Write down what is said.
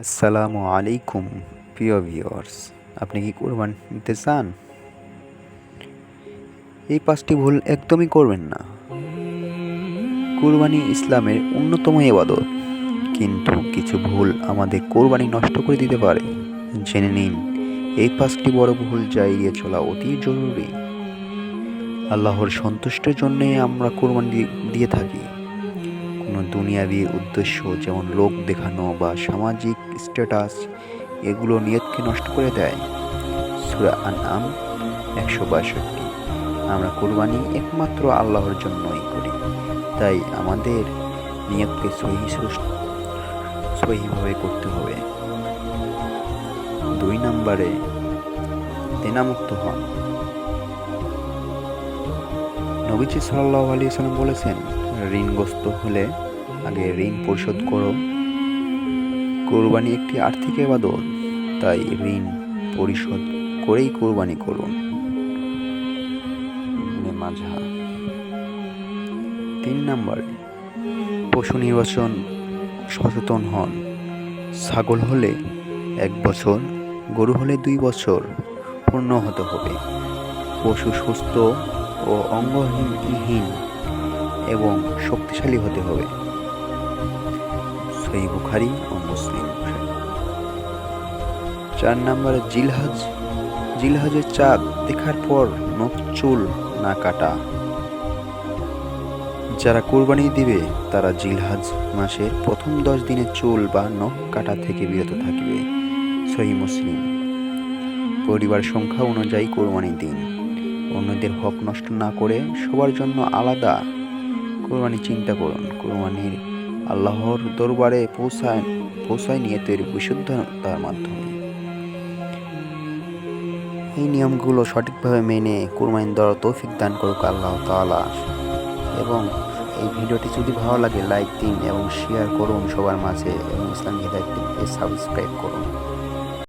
আসসালামু আলাইকুম প্রিয় ভিউয়ার্স, আপনি কি কোরবানি দিতে চান? এই 5টি ভুল একদমই করবেন না। কোরবানি ইসলামের অন্যতম ইবাদত, কিন্তু কিছু ভুল আমাদের কোরবানি নষ্ট করে দিতে পারে। জেনে নিন এই 5টি বড় ভুল যা এড়িয়ে চলা অতি জরুরি। আল্লাহর সন্তুষ্টির জন্যই আমরা কোরবানি দিয়ে থাকি। কোনো দুনিয়াবি উদ্দেশ্য যেমন লোক দেখানো বা সামাজিক স্ট্যাটাস এগুলো নিয়তকে নষ্ট করে দেয়। সূরা আনআম 162। আমরা কোরবানি একমাত্র আল্লাহর জন্যই করি, তাই আমাদের নিয়তকে সহিভাবে করতে হবে। 2 নম্বরে দেনামুক্ত হন। নবীজি সাল্লাল্লাহু আলাইহি ওয়াসাল্লাম বলেছেন, ঋণগ্রস্ত হলে আগে ঋণ পরিশোধ করো। কোরবানি একটি আর্থিক ইবাদত, তাই ঋণ পরিশোধ করেই কোরবানি করুন। ইবনে মাজাহ। 3 নম্বরে পশু নির্বাচন সচেতন হন। ছাগল হলে 1 বছর, গরু হলে 2 বছর পূর্ণ হতে হবে। পশু সুস্থ ও অঙ্গহীন এবং শক্তিশালী হতে হবে। সহিহ বুখারী ও মুসলিম। 4 নম্বরে জিলহজের চাঁদ দেখার পর নখ চুল না কাটা। যারা কোরবানি দিবে তারা জিলহজ মাসের প্রথম 10 দিনে চুল বা নখ কাটা থেকে বিরত থাকবে। সহিহ মুসলিম। পরিবার সংখ্যা অনুযায়ী কোরবানি দিন। অন্যদের হক নষ্ট না করে সবার জন্য আলাদা কোরবানি চিন্তা করুন। কোরবানির আল্লাহর দরবারে পৌঁছায় নিয়তের বিশুদ্ধতার মাধ্যমে। এই নিয়মগুলো সঠিকভাবে মেনে কোরবানি দেওয়ার তৌফিক দান করুক আল্লাহ তাআলা। এবং এই ভিডিওটি যদি ভালো লাগে লাইক দিন এবং শেয়ার করুন সবার মাঝে, এবং ইসলামিক হিদায়াত টিভিকে সাবস্ক্রাইব করুন।